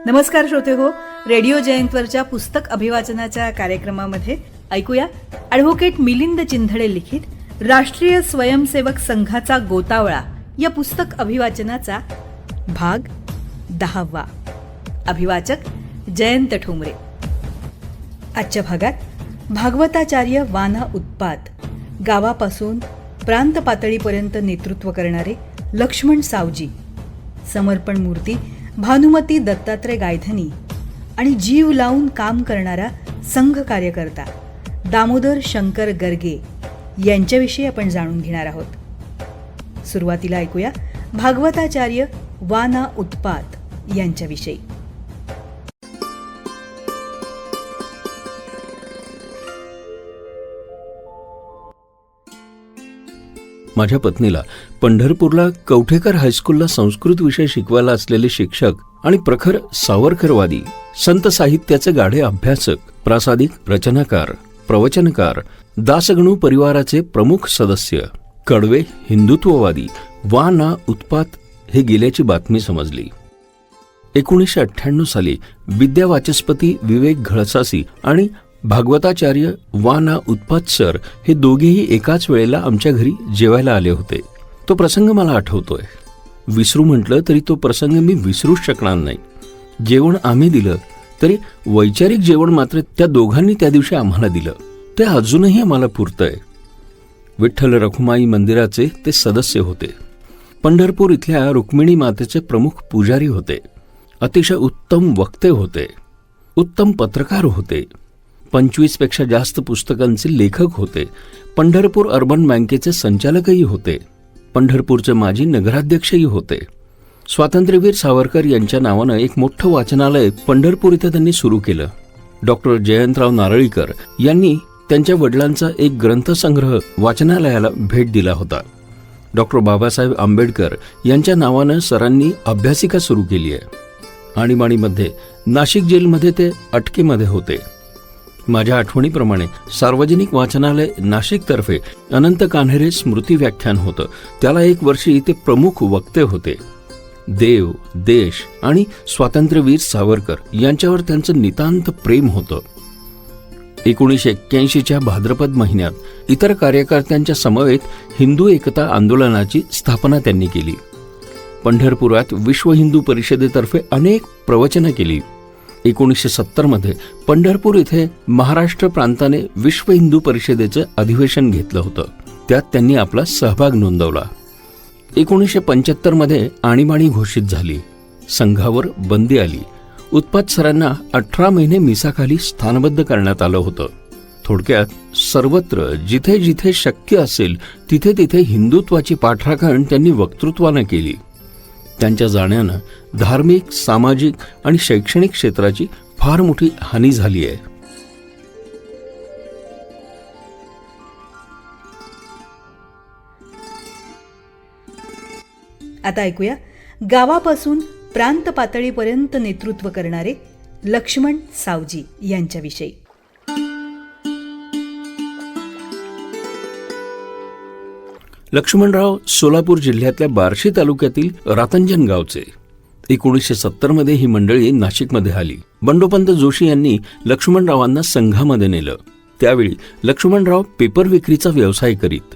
नमस्कार श्रोते हो, रेडिओ जयंतवरच्या पुस्तक अभिवाचनाच्या कार्यक्रमामध्ये ऐकूया ॲडव्होकेट मिलिंद चिंधडे लिखित राष्ट्रीय स्वयंसेवक संघाचा गोतावळा या पुस्तक अभिवाचनाचा भाग 10. अभिवाचक जयंत ठोंबरे. आजच्या भागात भागवताचार्य वाना उत्पात, गावापासून प्रांत पातळीपर्यंत नेतृत्व करणारे लक्ष्मण सावजी, समर्पण मूर्ती भानुमती दत्तात्रय गायधनी आणि जीव लावून काम करणारा संघ कार्यकर्ता दामोदर शंकर गर्गे यांच्याविषयी आपण जाणून घेणार आहोत. सुरुवातीला ऐकूया भागवताचार्य वाना उत्पात यांच्याविषयी. माझ्या पत्नीला पंढरपूरला कवठेकर हायस्कूलला संस्कृत विषय शिकवायला असलेले शिक्षक आणि प्रखर सावरकरवादी, संत साहित्याचे गाढे अभ्यासक, प्रासादिक रचनाकार, प्रवचनकार, दासगणू परिवाराचे प्रमुख सदस्य, कडवे हिंदुत्ववादी वा ना उत्पात हे गेल्याची बातमी समजली. 1998 साली विद्यावाचस्पती विवेक घळसासी आणि भागवताचार्य वा ना उत्पात सर हे दोघेही एकाच वेळेला आमच्या घरी जेवायला आले होते. तो प्रसंग मला आठवतोय. विसरू म्हटलं तरी तो प्रसंग मी विसरूच शकणार नाही. जेवण आम्ही दिलं तरी वैचारिक जेवण मात्र त्या दोघांनी त्या दिवशी आम्हाला दिलं. ते अजूनही आम्हाला पुरतंय. विठ्ठल रखुमाई मंदिराचे ते सदस्य होते. पंढरपूर इथल्या रुक्मिणी मातेचे प्रमुख पुजारी होते. अतिशय उत्तम वक्ते होते. उत्तम पत्रकार होते. 25 पेक्षा जास्त पुस्तकांचे लेखक होते. पंढरपूर अर्बन बँकेचे संचालकही होते. पंढरपूरचे माजी नगराध्यक्षही होते. स्वातंत्र्यवीर सावरकर यांच्या नावानं एक मोठं वाचनालय पंढरपूर इथं त्यांनी सुरू केलं. डॉक्टर जयंतराव नारळीकर यांनी त्यांच्या वडिलांचा एक ग्रंथसंग्रह वाचनालयाला भेट दिला होता. डॉक्टर बाबासाहेब आंबेडकर यांच्या नावानं सरांनी अभ्यासिका सुरू केली आहे. आणीबाणीमध्ये नाशिक जेलमध्ये ते अटकेमध्ये होते. माझ्या आठवणीप्रमाणे सार्वजनिक वाचनालय नाशिकतर्फे अनंत कान्हेरे स्मृती व्याख्यान होतं. त्याला 1 वर्षी ते प्रमुख वक्ते होते. देव, देश आणि स्वातंत्र्यवीर सावरकर यांच्यावर त्यांचं नितांत प्रेम होतं. 1981च्या भाद्रपद महिन्यात इतर कार्यकर्त्यांच्या समवेत हिंदू एकता आंदोलनाची स्थापना त्यांनी केली. पंढरपुरात विश्व हिंदू परिषदेतर्फे अनेक प्रवचनं केली. 1970 पंढरपूर इथे महाराष्ट्र प्रांताने विश्व हिंदू परिषदेचं अधिवेशन घेतलं होतं. त्यात त्यांनी आपला सहभाग नोंदवला. 1975 आणीबाणी घोषित झाली. संघावर बंदी आली. उत्पात सरांना 18 महिने मिसाखाली स्थानबद्ध करण्यात आलं होतं. थोडक्यात सर्वत्र जिथे जिथे शक्य असेल तिथे तिथे हिंदुत्वाची पाठराखण त्यांनी वक्तृत्वानं केली. त्यांच्या जाण्यानं धार्मिक, सामाजिक आणि शैक्षणिक क्षेत्राची फार मोठी हानी झाली आहे. आता ऐकूया गावापासून प्रांत पातळीपर्यंत नेतृत्व करणारे लक्ष्मण सावजी यांच्याविषयी. लक्ष्मणराव सोलापूर जिल्ह्यातल्या बार्शी तालुक्यातील रातंजन गावचे. 1970 ही मंडळी नाशिकमध्ये आली. बंडोपंत जोशी यांनी लक्ष्मणरावांना संघामध्ये नेलं. त्यावेळी लक्ष्मणराव पेपर विक्रीचा व्यवसाय करीत.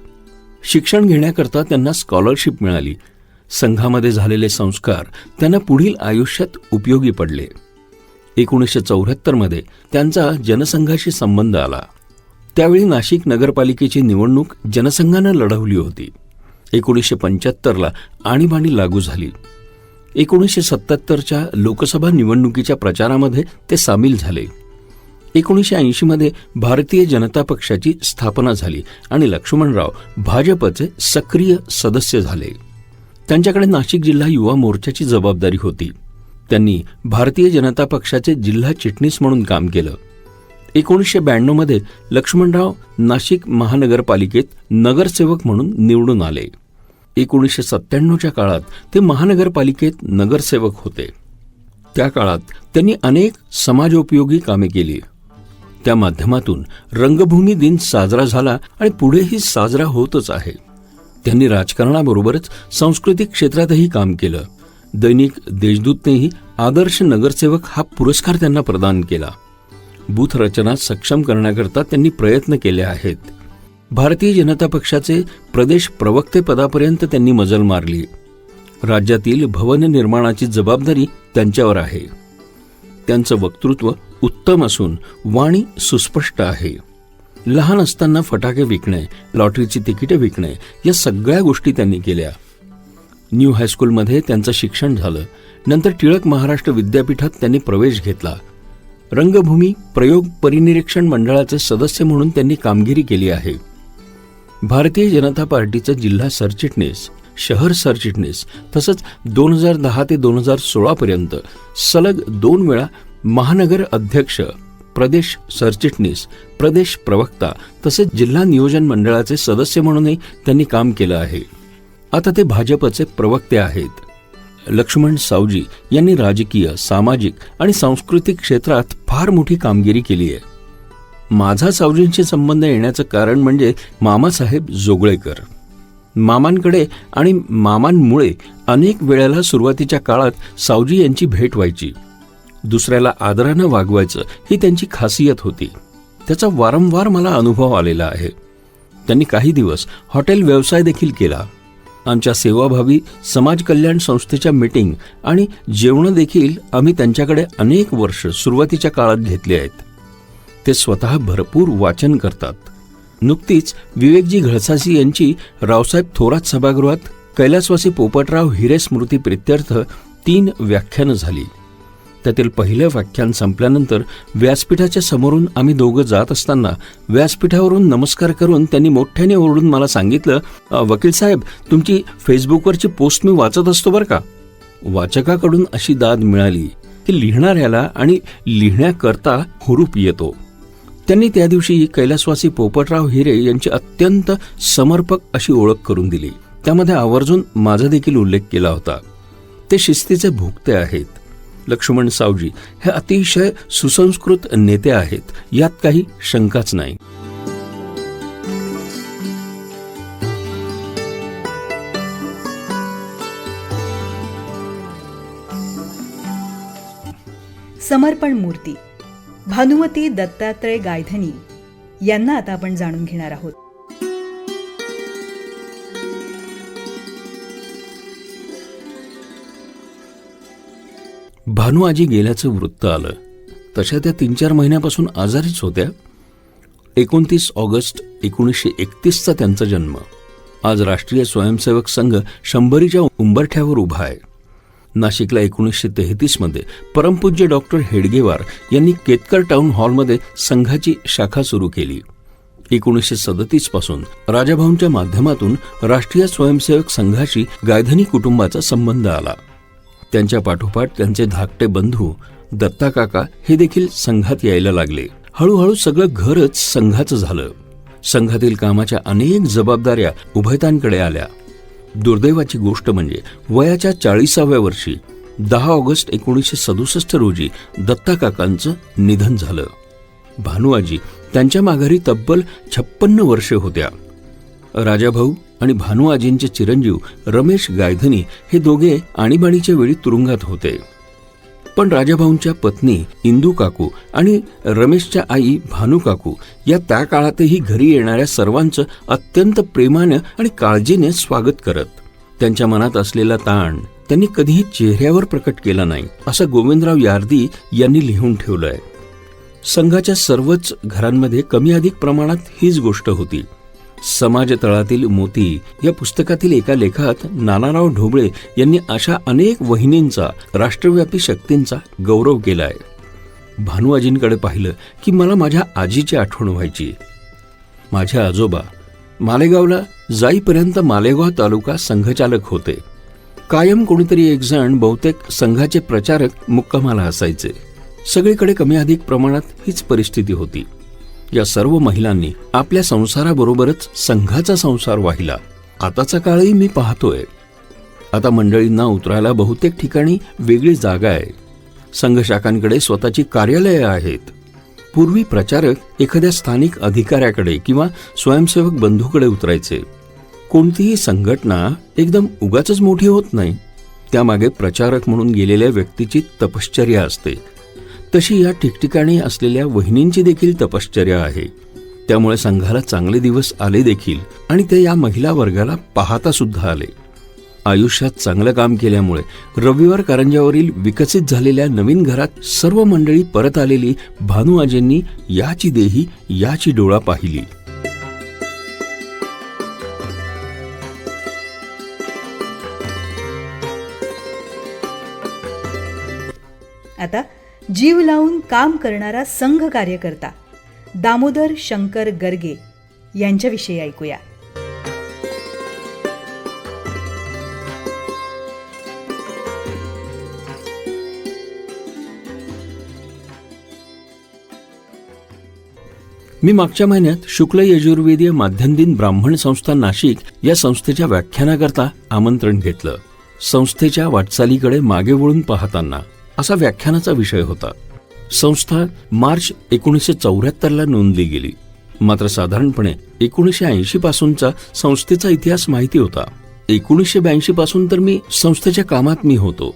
शिक्षण घेण्याकरता त्यांना स्कॉलरशिप मिळाली. संघामध्ये झालेले संस्कार त्यांना पुढील आयुष्यात उपयोगी पडले. 1974 त्यांचा जनसंघाशी संबंध आला. त्यावेळी नाशिक नगरपालिकेची निवडणूक जनसंघानं लढवली होती. 1975 आणीबाणी लागू झाली. 1977च्या लोकसभा निवडणुकीच्या प्रचारामध्ये ते सामील झाले. 1980 भारतीय जनता पक्षाची स्थापना झाली आणि लक्ष्मणराव भाजपचे सक्रिय सदस्य झाले. त्यांच्याकडे नाशिक जिल्हा युवा मोर्चाची जबाबदारी होती. त्यांनी भारतीय जनता पक्षाचे जिल्हा चिटणीस म्हणून काम केलं. 1992 लक्ष्मणराव नाशिक महानगरपालिकेत नगरसेवक म्हणून निवडून आले. 1997च्या काळात ते महानगरपालिकेत नगरसेवक होते. त्या काळात त्यांनी अनेक समाजोपयोगी कामे केली. त्या माध्यमातून रंगभूमी दिन साजरा झाला आणि पुढेही साजरा होतच आहे. त्यांनी राजकारणाबरोबरच सांस्कृतिक क्षेत्रातही काम केलं. दैनिक देशदूतनेही आदर्श नगरसेवक हा पुरस्कार त्यांना प्रदान केला. बूथ रचना सक्षम करण्याकरता त्यांनी प्रयत्न केले आहेत. भारतीय जनता पक्षाचे प्रदेश प्रवक्ते पदापर्यंत त्यांनी मजल मारली. राज्यातील भवन निर्माणाची जबाबदारी त्यांच्यावर आहे. त्यांचं वक्तृत्व उत्तम असून वाणी सुस्पष्ट आहे. लहान असताना फटाके विकणे, लॉटरीची तिकिटे विकणे या सगळ्या गोष्टी त्यांनी केल्या. न्यू हायस्कूलमध्ये त्यांचं शिक्षण झालं. नंतर टिळक महाराष्ट्र विद्यापीठात त्यांनी प्रवेश घेतला. रंगभूमी प्रयोग परिनिरीक्षण मंडळाचे सदस्य म्हणून त्यांनी कामगिरी केली आहे. भारतीय जनता पार्टीचे जिल्हा सरचिटणीस, शहर सरचिटणीस तसंच 2010 ते 2016 पर्यंत सलग 2 वेळा महानगर अध्यक्ष, प्रदेश सरचिटणीस, प्रदेश प्रवक्ता तसेच जिल्हा नियोजन मंडळाचे सदस्य म्हणूनही त्यांनी काम केलं आहे. आता ते भाजपचे प्रवक्ते आहेत. लक्ष्मण सावजी यांनी राजकीय, सामाजिक आणि सांस्कृतिक क्षेत्रात फार मोठी कामगिरी केली आहे. माझा सावजींशी संबंध येण्याचं कारण म्हणजे मामासाहेब जोगळेकर. मामांकडे आणि मामांमुळे अनेक वेळेला सुरुवातीच्या काळात सावजी यांची भेट व्हायची. दुसऱ्याला आदरानं वागवायचं ही त्यांची खासियत होती. त्याचा वारंवार मला अनुभव आलेला आहे. त्यांनी काही दिवस हॉटेल व्यवसाय देखील केला. आमच्या सेवाभावी समाज कल्याण संस्थेच्या मीटिंग आणि जेवणं देखील आम्ही त्यांच्याकडे अनेक वर्ष सुरुवातीच्या काळात घेतली आहेत. ते स्वतः भरपूर वाचन करतात. नुकतीच विवेकजी घळसासी यांची रावसाहेब थोरात सभागृहात कैलासवासी पोपटराव हिरे स्मृती प्रित्यर्थ 3 व्याख्यानं झाली. त्यातील पहिलं व्याख्यान संपल्यानंतर व्यासपीठाच्या समोरून आम्ही दोघं जात असताना व्यासपीठावरून नमस्कार करून त्यांनी मोठ्याने ओरडून मला सांगितलं, वकील साहेब, तुमची फेसबुकवरची पोस्ट मी वाचत असतो बरं का. वाचकाकडून अशी दाद मिळाली की लिहिणाऱ्याला आणि लिहिण्याकरता हुरूप येतो. त्यांनी त्या दिवशी कैलासवासी पोपटराव हिरे यांची अत्यंत समर्पक अशी ओळख करून दिली. त्यामध्ये आवर्जून माझा देखील उल्लेख केला होता. ते शिस्तीचे भोक्ते आहेत. लक्ष्मण सावजी हे अतिशय सुसंस्कृत नेते आहेत, यात काही शंकाच नाही. समर्पण मूर्ती भानुमती दत्तात्रय गायधनी यांना आता आपण जाणून घेणार आहोत. भानू आजी गेल्याचं वृत्त आलं. तशा त्या 3-4 महिन्यापासून आजारीच होत्या. 29 ऑगस्ट 1931चा त्यांचा जन्म. आज राष्ट्रीय स्वयंसेवक संघ 100च्या उंबरठ्यावर उभा आहे. नाशिकला 1933 मध्ये परमपूज्य डॉक्टर हेडगेवार यांनी केतकर टाउन हॉलमध्ये संघाची शाखा सुरू केली. 1937 पासून राजाभाऊंच्या माध्यमातून राष्ट्रीय स्वयंसेवक संघाशी गायधनी कुटुंबाचा संबंध आला. त्यांच्या पाठोपाठ त्यांचे धाकटे बंधू दत्ता काका हे देखील संघात यायला लागले. हळूहळू सगळं घरच संघाचं झालं. संघातील कामाच्या अनेक जबाबदाऱ्या उभयतांकडे आल्या. दुर्दैवाची गोष्ट म्हणजे वयाच्या 40व्या वर्षी 10 ऑगस्ट 1967 रोजी दत्ता काकांचं निधन झालं. भानुआजी त्यांच्या माघारी तब्बल 56 वर्षे होत्या. राजाभाऊ आणि भानुआजींचे चिरंजीव रमेश गायधनी हे दोघे आणीबाणीच्या वेळी तुरुंगात होते. पण राजाभाऊंच्या पत्नी इंदू काकू आणि रमेशच्या आई भानू काकू या त्या काळातही घरी येणाऱ्या सर्वांचं अत्यंत प्रेमानं आणि काळजीने स्वागत करत. त्यांच्या मनात असलेला ताण त्यांनी कधीही चेहऱ्यावर प्रकट केला नाही, असं गोविंदराव यार्दी यांनी लिहून ठेवलंय. संघाच्या सर्वच घरांमध्ये कमी अधिक प्रमाणात हीच गोष्ट होती. समाज तळातील मोती या पुस्तकातील एका लेखात नानाराव ढोबळे यांनी अशा अनेक वहिनींचा, राष्ट्रव्यापी शक्तींचा गौरव केलाय. भानुआजींकडे पाहिलं की मला माझ्या आजीची आठवण व्हायची. माझे आजोबा मालेगावला जाईपर्यंत मालेगाव तालुका संघचालक होते. कायम कोणीतरी एक जण बहुतेक संघाचे प्रचारक मुक्कामाला असायचे. सगळीकडे कमी अधिक प्रमाणात हीच परिस्थिती होती. या सर्व महिलांनी आपल्या संसाराबरोबरच संघाचा संसार वाहिला. आताचा काळही मी पाहतोय. आता मंडळींना उतरायला बहुतेक ठिकाणी वेगळी जागा आहे. संघ शाखांकडे स्वतःची कार्यालये आहेत. पूर्वी प्रचारक एखाद्या स्थानिक अधिकाऱ्याकडे किंवा स्वयंसेवक बंधूकडे उतरायचे. कोणतीही संघटना एकदम उगाचच मोठी होत नाही. त्यामागे प्रचारक म्हणून गेलेल्या व्यक्तीची तपश्चर्या असते. तशी या ठिकठिकाणी असलेल्या वहिनींची देखील तपश्चर्या आहे. त्यामुळे संघाला चांगले दिवस आले देखील आणि ते या महिला वर्गाला पाहता सुद्धा आले. आयुष्यात चांगलं काम केल्यामुळे रविवार कारंज्यावरील विकसित झालेल्या नवीन घरात सर्व मंडळी परत आलेली भानुआजींनी याची देही याची डोळा पाहिली. आता जीव लावून काम करणारा संघ कार्यकर्ता दामोदर शंकर गर्गे यांच्याविषयी ऐकूया. मी मागच्या महिन्यात शुक्ल यजुर्वेदीय माध्यम दिन ब्राह्मण संस्था नाशिक या संस्थेच्या व्याख्यानाकरता आमंत्रण घेतलं. संस्थेच्या वाटचालीकडे मागे वळून पाहताना असा व्याख्यानाचा विषय होता. संस्था मार्च 1974 नोंदली गेली. मात्र साधारणपणे 1980 पासूनचा संस्थेचा इतिहास माहिती होता. 1982 पासून तर मी संस्थेच्या कामात होतो.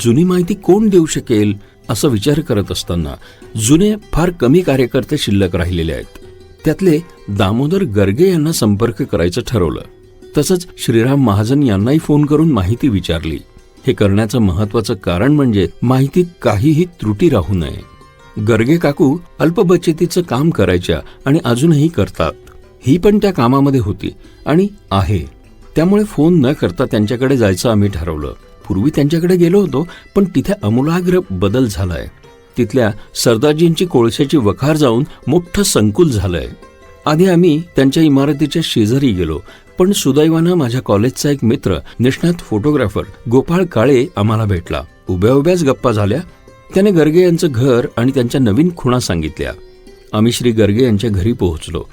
जुनी माहिती कोण देऊ शकेल असा विचार करत असताना जुने फार कमी कार्यकर्ते शिल्लक राहिलेले आहेत. त्यातले दामोदर गर्गे यांना संपर्क करायचं ठरवलं. तसंच श्रीराम महाजन यांनाही फोन करून माहिती विचारली. हे करण्याचं महत्वाचं कारण म्हणजे माहितीत काहीही त्रुटी राहू नये. गर्गे काकू अल्पबचतीचं काम करायच्या आणि अजूनही करतात. ही पण त्या कामामध्ये होती आणि आहे. त्यामुळे फोन न करता त्यांच्याकडे जायचं आम्ही ठरवलं. पूर्वी त्यांच्याकडे गेलो होतो, पण तिथे आमूलाग्र बदल झालाय. तिथल्या सरदारजींची कोळशाची वखार जाऊन मोठं संकुल झालंय. आधी आम्ही त्यांच्या इमारतीच्या शेजारी गेलो, पण सुदैवानं माझ्या कॉलेजचा एक मित्र निष्णात फोटोग्राफर गोपाळ काळे आम्हाला भेटला. उभ्या उभ्याच गप्पा झाल्या. त्याने गर्गे यांचं घर आणि त्यांच्या नवीन खुणा सांगितल्या. आम्ही श्री गर्गे यांच्या घरी पोहोचलो.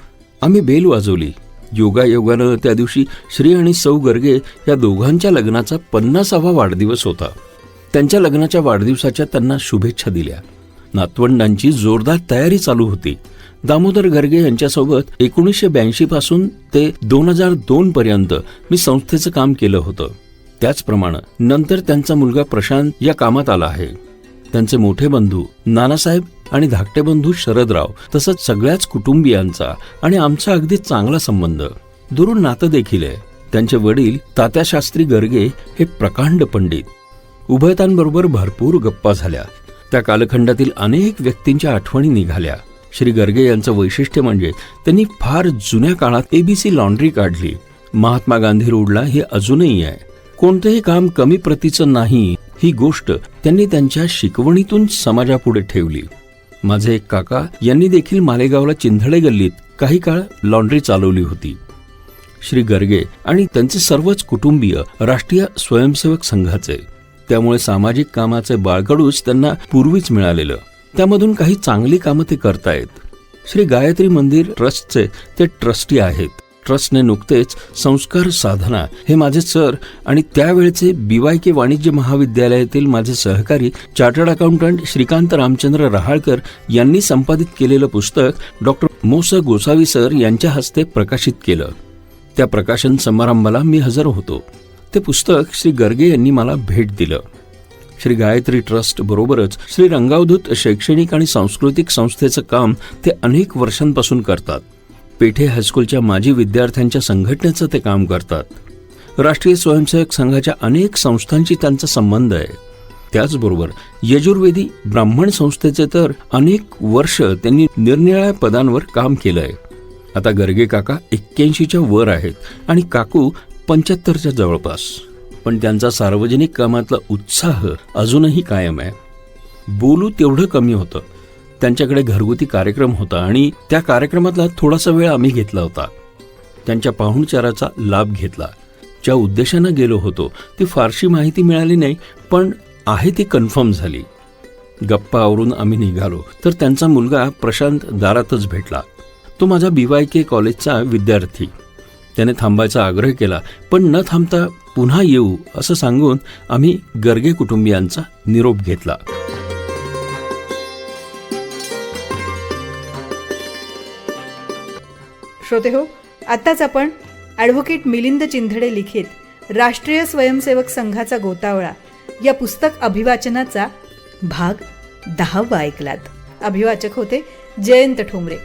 आम्ही बेल वाजवली. योगायोगानं त्या दिवशी श्री आणि सौ गर्गे या दोघांच्या लग्नाचा 50वा वाढदिवस होता. त्यांच्या लग्नाच्या वाढदिवसाच्या त्यांना शुभेच्छा दिल्या. नातवंडांची जोरदार तयारी चालू होती. दामोदर गर्गे यांच्यासोबत 1982 पासून ते 2002 पर्यंत मी संस्थेचं काम केलं होतं. त्याचप्रमाणे नंतर त्यांचा मुलगा प्रशांत या कामात आला आहे. त्यांचे मोठे बंधू नानासाहेब आणि धाकटे बंधू शरदराव तसंच सगळ्याच कुटुंबियांचा आणि आमचा अगदी चांगला संबंध, दुरून नातं देखील आहे. त्यांचे वडील तात्या शास्त्री गर्गे हे प्रकांड पंडित. उभयतांबरोबर भरपूर गप्पा झाल्या. त्या कालखंडातील अनेक व्यक्तींच्या आठवणी निघाल्या. श्री गर्गे यांचं वैशिष्ट्य म्हणजे त्यांनी फार जुन्या काळात ABC लॉन्ड्री काढली. महात्मा गांधी रोडला हे अजूनही आहे. कोणतंही काम कमी प्रतीचं नाही ही गोष्ट त्यांनी त्यांच्या शिकवणीतून समाजापुढे ठेवली. माझे एक काका यांनी देखील मालेगावला चिंधळे गल्लीत काही काळ लॉन्ड्री चालवली होती. श्री गर्गे आणि त्यांचे सर्वच कुटुंबीय राष्ट्रीय स्वयंसेवक संघाचे. त्यामुळे सामाजिक कामाचे बाळकडूच त्यांना पूर्वीच मिळालेलं. त्यामधून काही चांगली कामं ते करतायत. श्री गायत्री मंदिर ट्रस्टचे ते ट्रस्टी आहेत. ट्रस्टने नुकतेच संस्कार साधना हे माझे सर आणि त्यावेळचे BYK वाणिज्य महाविद्यालयातील माझे सहकारी चार्टर्ड अकाउंटंट श्रीकांत रामचंद्र रहाळकर यांनी संपादित केलेलं पुस्तक डॉक्टर मोस गोसावी सर यांच्या हस्ते प्रकाशित केलं. त्या प्रकाशन समारंभाला मी हजर होतो. ते पुस्तक श्री गर्गे यांनी मला भेट दिलं. श्री गायत्री ट्रस्ट बरोबरच श्री रंगावधूत शैक्षणिक आणि सांस्कृतिक संस्थेचं काम ते अनेक वर्षांपासून करतात. पेठे हायस्कूलच्या माजी विद्यार्थ्यांच्या संघटनेचं ते काम करतात. राष्ट्रीय स्वयंसेवक संघाच्या अनेक संस्थांशी त्यांचा संबंध आहे. त्याचबरोबर यजुर्वेदी ब्राह्मण संस्थेचे तर अनेक वर्ष त्यांनी निरनिराळ्या पदांवर काम केलंय. आता गर्गे काका 81च्या वर आहेत आणि काकू 75च्या जवळपास. पण त्यांचा सार्वजनिक कामातला उत्साह अजूनही कायम आहे. बोलू तेवढं कमी होतं. त्यांच्याकडे घरगुती कार्यक्रम होता आणि त्या कार्यक्रमातला थोडासा वेळ आम्ही घेतला होता. त्यांच्या पाहुणचाराचा लाभ घेतला. ज्या उद्देशानं गेलो होतो ती फारशी माहिती मिळाली नाही, पण आहे ती कन्फर्म झाली. गप्पा आवरून आम्ही निघालो तर त्यांचा मुलगा प्रशांत दारातच भेटला. तो माझा BYK कॉलेजचा विद्यार्थी. त्याने थांबायचा आग्रह केला, पण न थांबता पुन्हा येऊ असं सांगून आम्ही गर्गे कुटुंबियांचा निरोप घेतला. श्रोतेहो, आत्ताच आपण ॲडव्होकेट मिलिंद चिंधडे लिखित राष्ट्रीय स्वयंसेवक संघाचा गोतावळा या पुस्तक अभिवाचनाचा भाग 10 ऐकलात. अभिवाचक होते जयंत ठोंबरे.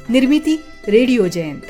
निर्मिती रेडिओ जयंत.